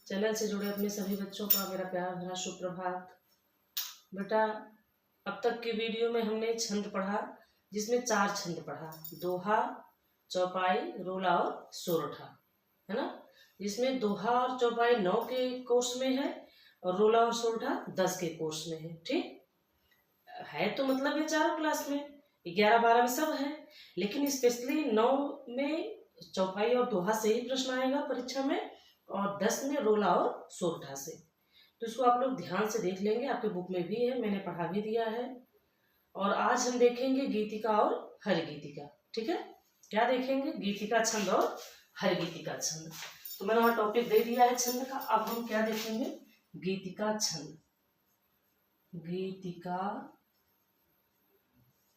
Channel से जुड़े अपने सभी बच्चों का मेरा प्यार भरा सुप्रभात। बेटा, अब तक के वीडियो में हमने छंद पढ़ा, जिसमें 4 छंद पढ़ा, दोहा, चौपाई, रोला और सोरठा, है ना। जिसमें दोहा और चौपाई 9 के कोर्स में है और रोला और सोरठा 10 के कोर्स में है। ठीक है, तो मतलब ये चारों क्लास में 11-12 में सब है, लेकिन स्पेशली 9 में चौपाई और दोहा से ही प्रश्न आएगा परीक्षा में और 10 में रोला और सोरठा से। तो इसको आप लोग ध्यान से देख लेंगे, आपके बुक में भी है, मैंने पढ़ा भी दिया है। और आज हम देखेंगे गीतिका और हरिगीतिका। ठीक है, क्या देखेंगे? गीतिका छंद और हरिगीतिका छंद। तो मैंने वहां टॉपिक दे दिया है छंद का। अब हम क्या देखेंगे? गीतिका छंद। गीतिका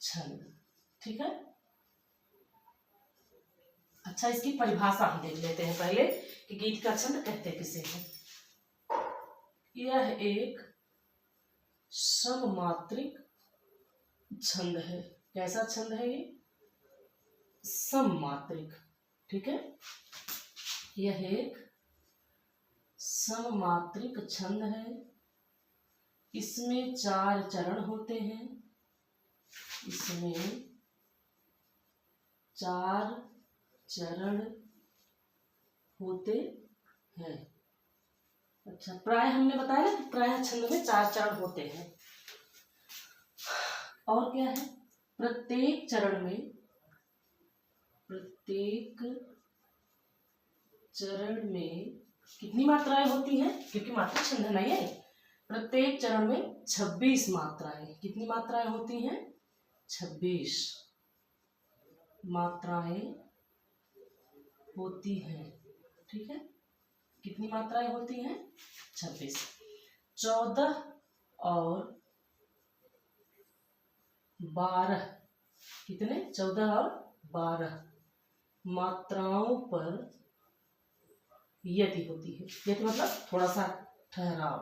छंद, ठीक है। अच्छा, इसकी परिभाषा हम देख लेते हैं पहले कि गीतिका छंद कहते किसे हैं। यह एक सममात्रिक छंद है। कैसा छंद है ये? सममात्रिक। ठीक है, यह एक सममात्रिक छंद है। इसमें 4 चरण होते हैं। इसमें 4 चरण होते हैं। अच्छा, प्राय हमने बताया कि प्राय छंद में 4 चरण होते हैं। और क्या है? प्रत्येक चरण में कितनी मात्राएं होती हैं? क्योंकि मात्रा छंद है ना ये। प्रत्येक चरण में 26 मात्राएं। कितनी मात्राएं होती हैं? 26 मात्राएं होती हैं। ठीक है, कितनी मात्राएं होती हैं? 26। 14 और 12, कितने? 14 और 12 मात्राओं पर यति होती है। यति मतलब थोड़ा सा ठहराव।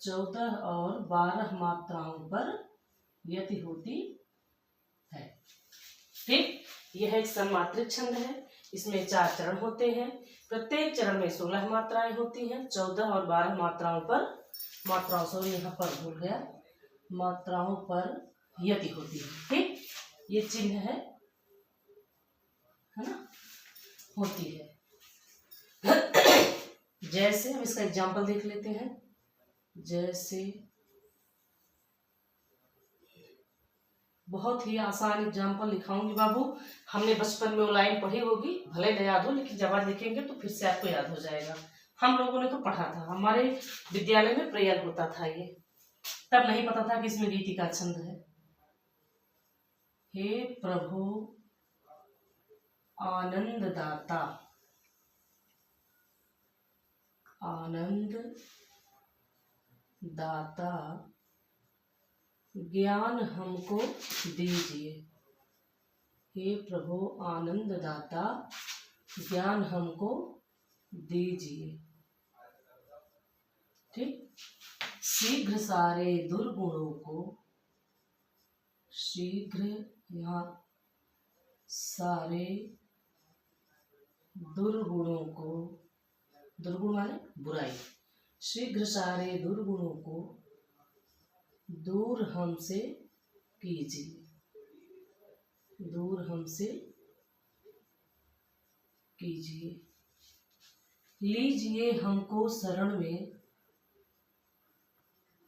14 और 12 मात्राओं पर यति होती है। ठीक, यह एक सममात्रिक छंद है। इसमें 4 चरण होते हैं। प्रत्येक चरण में 16 मात्राएं होती हैं। 14 और 12 मात्राओं पर यहाँ पर भूल गया, मात्राओं पर यति होती है। ठीक, ये चिन्ह है ना, होती है। जैसे हम इसका एग्जाम्पल देख लेते हैं। जैसे बहुत ही आसान एग्जाम्पल लिखाऊंगी बाबू। हमने बचपन में वो लाइन पढ़ी होगी, भले न याद हो, लेकिन जब आज लिखेंगे तो फिर से आपको याद हो जाएगा। हम लोगों ने तो पढ़ा था, हमारे विद्यालय में प्रेयर होता था ये, तब नहीं पता था कि इसमें गीतिका छंद है। हे प्रभु आनंद दाता, आनंद दाता ज्ञान हमको दीजिए। हे प्रभु आनंद दाता ज्ञान हमको दीजिए। ठीक, शीघ्र सारे दुर्गुणों को, शीघ्र यहाँ सारे दुर्गुणों को, दुर्गुण माने बुराई, शीघ्र सारे दुर्गुणों को दूर हमसे कीजिए। दूर हमसे कीजिए। लीजिए हमको शरण में,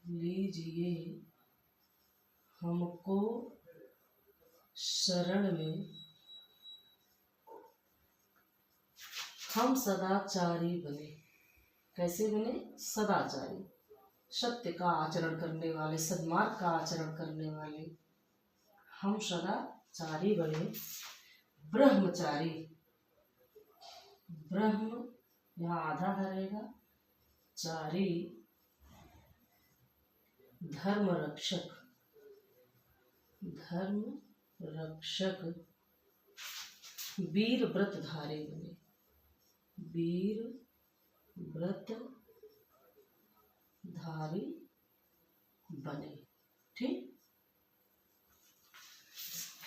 लीजिए हमको शरण में, हम सदाचारी बने। कैसे बने? सदाचारी, सत्य का आचरण करने वाले, सद्मार्ग का आचरण करने वाले हम सदाचारी बने। ब्रह्मचारी, ब्रह्म यहाँ आधा रहेगा, चारी धर्म रक्षक, धर्म रक्षक वीर व्रतधारी बने, वीर व्रतधारी बने। ठीक,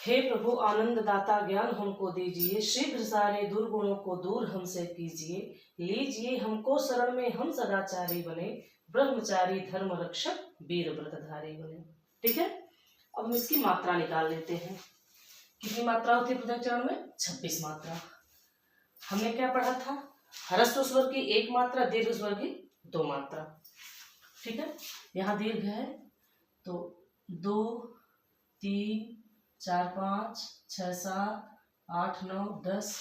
हे प्रभु आनंद दाता ज्ञान हमको दीजिए, शीघ्र सारे दुर्गुणों को दूर हमसे कीजिए, लीजिए हमको शरण में हम सदाचारी बने, ब्रह्मचारी धर्म रक्षक वीर व्रतधारी बने। ठीक है, अब हम इसकी मात्रा निकाल लेते हैं। कितनी मात्रा होती है पृथक चरण में? 26 मात्रा। हमने क्या पढ़ा था? ह्रस्व स्वर की 1 मात्रा, दीर्घ स्वर की 2 मात्रा। ठीक है, यहाँ दीर्घ है तो 2 3 4 5 6 7 8 9 10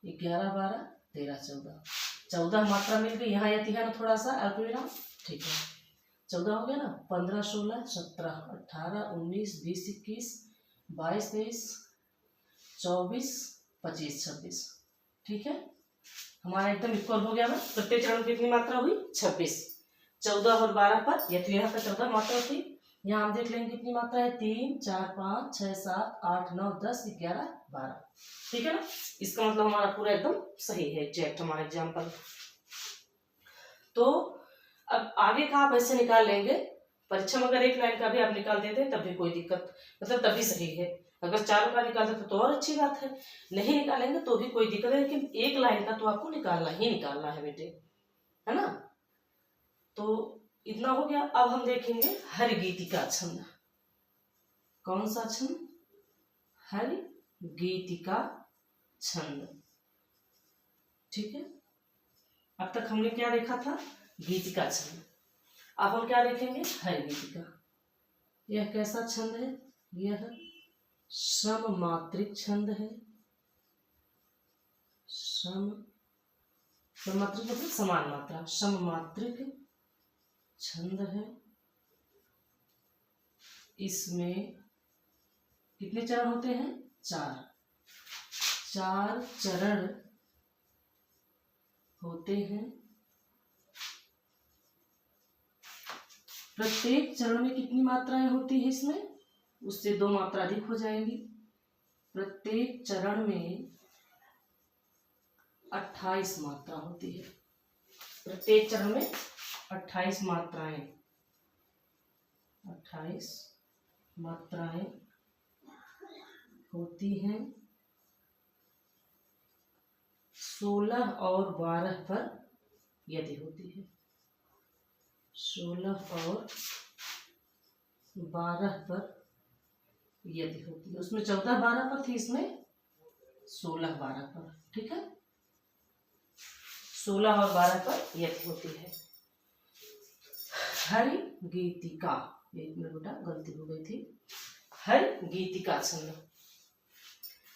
11 12 13 14 14 मात्रा मिल गई। यहाँ यति है ना थोड़ा सा अल्पविराम। ठीक है, 14 हो गया ना। 15 16 17 18 19 20 21 22 23 24 25 26। ठीक है, हमारा एकदम इक्वल हो गया ना। प्रत्येक चरण में कितनी मात्रा हुई? 26। 14 और 12 पर या तो यहाँ पर 14 मात्रा थी। यहाँ हम देख लेंगे कितनी मात्रा है? 3 4 5 6 7 8 9 10 11 12। ठीक है ना, इसका मतलब हमारा पूरा एकदम सही है, एग्जैक्ट हमारा एग्जाम्पल। तो अब आगे का आप ऐसे निकाल लेंगे। परीक्षा में अगर एक लाइन का भी आप निकाल देते तब भी कोई दिक्कत, मतलब तभी सही है। अगर चारों का निकाल देते तो और अच्छी बात है, नहीं निकालेंगे तो भी कोई दिक्कत है, लेकिन एक लाइन का तो आपको निकालना ही निकालना है बेटे, है ना। तो इतना हो गया। अब हम देखेंगे हरिगीतिका छंद। कौन सा छंद? हरिगीतिका छंद। ठीक है, अब तक हमने क्या देखा था? गीतिका छंद। अब हम क्या देखेंगे? हरिगीतिका। यह कैसा छंद है? यह सममात्रिक छंद है। सममात्रिक मतलब समान मात्रा, सममात्रिक छंद है। इसमें कितने चरण होते हैं? 4 चरण होते हैं। प्रत्येक चरण में कितनी मात्राएं होती है? इसमें उससे 2 मात्रा अधिक हो जाएंगी। प्रत्येक चरण में 28 मात्रा होती है। प्रत्येक चरण में 28 मात्राएं 28 मात्राएं होती हैं। 16 और 12 पर यदि होती है। 16 और 12 पर यदि होती है। उसमें 14 12 पर थी, इसमें 16 12 पर। ठीक है, 16 और 12 पर यदि होती है। हरिगीतिका, एक मिनट बेटा गलती हो गई थी। हरिगीतिका छंद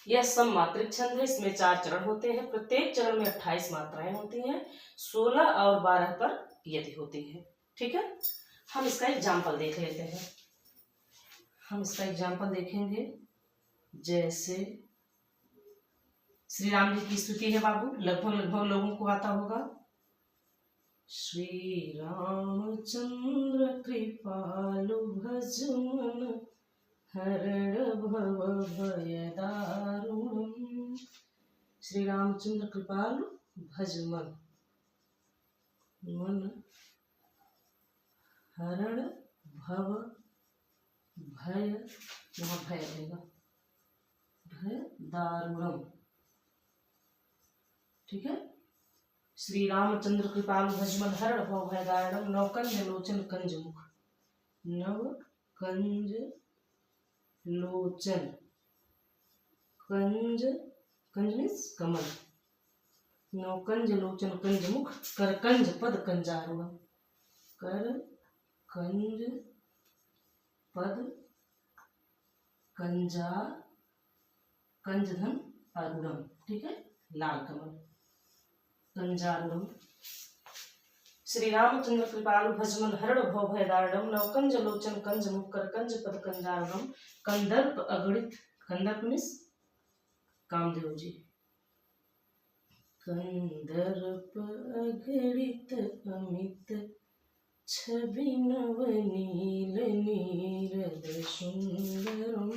यह सममात्रिक छंद है। इसमें 4 चरण होते हैं। प्रत्येक चरण में 28 मात्राएं होती हैं। 16 और 12 पर यदि होती है। ठीक है, हम इसका एग्जाम्पल देख लेते हैं। हम इसका एग्जाम्पल देखेंगे। जैसे श्री राम जी की स्तुति है बाबू, लगभग लोगों को आता होगा। श्री रामचंद्र कृपालु भजमन हरण भव भय दारुणम। श्री रामचंद्र कृपालु भजमन मन हरण भव भय, यहाँ भय रहेगा, भय दारुणम। ठीक है, श्री रामचंद्र कृपालु भजमन हरण भव भय दारुणम। नवकंज लोचन कंज मुख, नव कंज लोचन, कंज कंज मीन्स कमल, नवकंज लोचन कंज मुख, कर कंज पद कंजारुणम, कर कंज पद कंजा, कंज धन अरुणम। ठीक है, लाल कमल, कंजारुणम। श्री रामचंद्र कृपालु भजमन हरण भव भय दारुणम। नवकंज लोचन कंज मुख, कर कंज पद कंजारुणम। कंदर्प अगणित, कंदर्प मीन्स कामदेव जी, कंदर्प अगणित अमित छवि नव नील नीरद सुंदरम।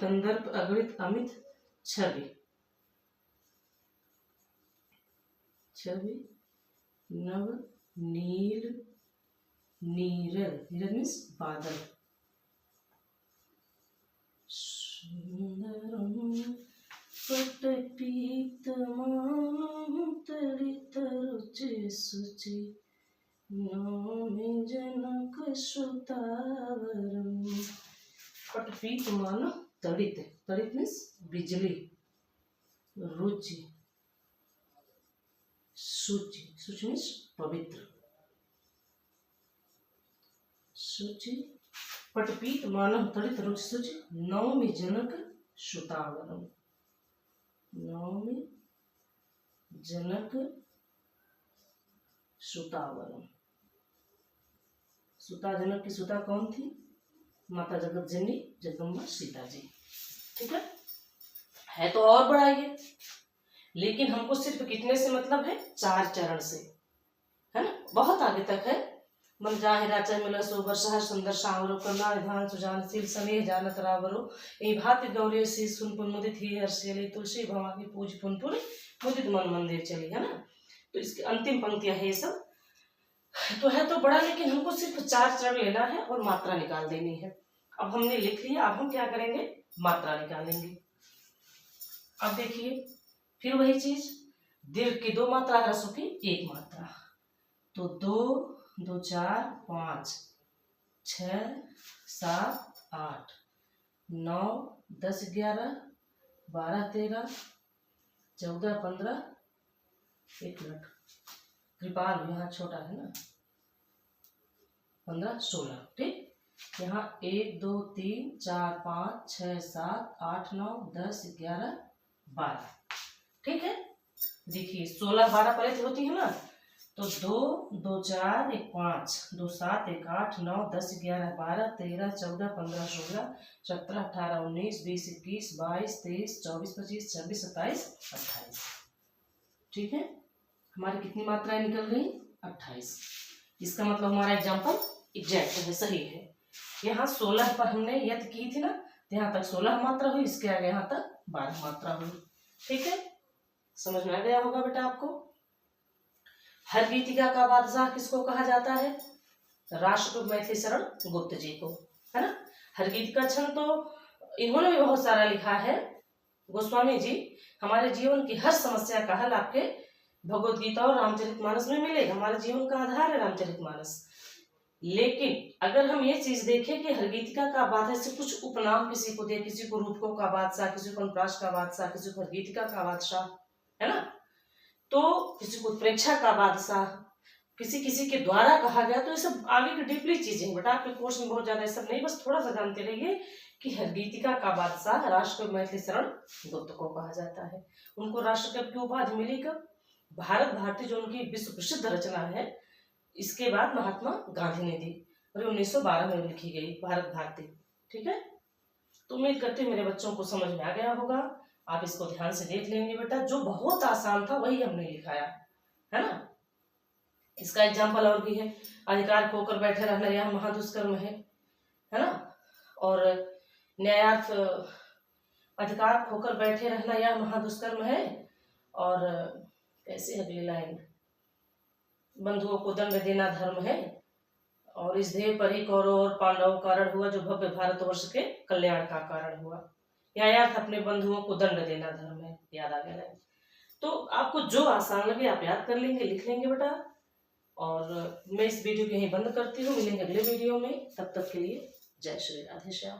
कंदर्प अगणित अमित छवि, छवि नव नील नीरद, नीरद मीन्स बादल, शुचि नौमि जनक सुतावरम। पटपीत मानो तड़ित, तड़ित मीन्स बिजली। रुचि, शुचि, शुचि मीन्स पवित्र। शुचि पटपीत मानव तड़ित रुचि शुचि नौमि जनक सुतावरम। नौमि जनक सुतावरम। सुता, जनक की सुता कौन थी? माता जगत जननी जगदम्बा सीता जी। ठीक है तो और बड़ा ये, लेकिन हमको सिर्फ कितने से मतलब है? 4 चरण से, है ना। बहुत आगे तक है। मन जाहि राचा मिला सोबर सहर सुंदर सावरो करुणा निधान सुजानशील स्नेह जानत रावरो ए भांति गौरी सी सुन पुन मुदित ही हर्षियली तुलसी भवानी पूज पुन पुन मुदित मन मंदिर चली, है ना। तो इसकी अंतिम पंक्तियां है ये सब। तो है तो बड़ा, लेकिन हमको सिर्फ 4 चरण लेना है और मात्रा निकाल देनी है। अब हमने लिख लिया, अब हम क्या करेंगे? मात्रा निकालेंगे। अब देखिए फिर वही चीज, दीर्घ की 2 मात्रा, ह्रस्व की 1 मात्रा। तो 2 2 4 5 6 7 8 9 10 11 12 13 14 15, 1 मिनट कृपाल यहाँ छोटा है ना, 15 16। ठीक, यहाँ 1 2 3 4 5 6 7 8 9 10 11 12। ठीक है, देखिए 16 12 पहले होती है ना, तो 2 2 4 1 5 2 7 1 8 9 10 11 12 13 14 15 16 17 18 19 20 21 22 23 24 25 26 27 28। ठीक है, हमारी कितनी मात्राएं निकल गई? 28। इसका मतलब हमारा एग्जाम्पल एग्जैक्ट है, सही है। यहाँ 16 पर हमने यत की थी ना, तो यहाँ तक 16 मात्रा हुई, इसके आगे यहाँ तक 12 मात्रा हुई। ठीक है, समझ में आ गया होगा बेटा आपको। हर गीतिका का बादशाह किसको कहा जाता है? राष्ट्रकवि मैथिली शरण गुप्त जी को, है ना। हर गीतिका छंद तो इन्होंने भी बहुत सारा लिखा है। गोस्वामी जी हमारे जीवन की हर समस्या का हल आपके भगवत गीता और रामचरितमानस में मिलेगा। हमारे जीवन का आधार है रामचरितमानस। लेकिन अगर हम ये चीज देखें कि हर गीतिका का बादशाह से कुछ उपनाम किसी को दे, किसी को रूपकों का बादशाह, किसी को अनुप्रास का बादशाह, किसी को हरगीतिका का बादशाह, है ना, तो किसी को प्रेक्षा का बादशाह, किसी किसी के द्वारा कहा गया, तो ये सब आगे की डीपली चीजें हैं बेटा। आपके कोर्स में बहुत ज्यादा ये सब नहीं, बस थोड़ा सा जानते रहिए कि हरगीतिका का बादशाह राष्ट्रकवि मैथिली शरण गुप्त को कहा जाता है। उनको राष्ट्रकवि की उपाधि मिली कब? भारत भारती जो उनकी विश्व प्रसिद्ध रचना है, इसके बाद महात्मा गांधी ने दी और 1912 में लिखी गई भारत भारती। ठीक है, तो उम्मीद करती हूँ मेरे बच्चों को समझ में आ गया होगा। आप इसको ध्यान से देख लेंगे बेटा, जो बहुत आसान था वही हमने लिखाया है ना। इसका एग्जाम्पल और भी है, अधिकार खोकर बैठे रहना यह महादुष्कर्म है ना। और न्यायार्थ, अधिकार खोकर बैठे रहना यह महादुष्कर्म है। और कैसे है अगली लाइन, बंधुओं को दंड देना धर्म है। और इस ध्येय पर ही कौरव और पांडवों कारण हुआ, जो भव्य भारतवर्ष के कल्याण का कारण हुआ। न्यायार्थ अपने बंधुओं को दंड देना धर्म है, याद आ गया लाइन। तो आपको जो आसान लगे आप याद कर लेंगे, लिख लेंगे बेटा। और मैं इस वीडियो को यहीं बंद करती हूँ, मिलेंगे अगले वीडियो में। तब तक के लिए जय श्री राधे श्याम।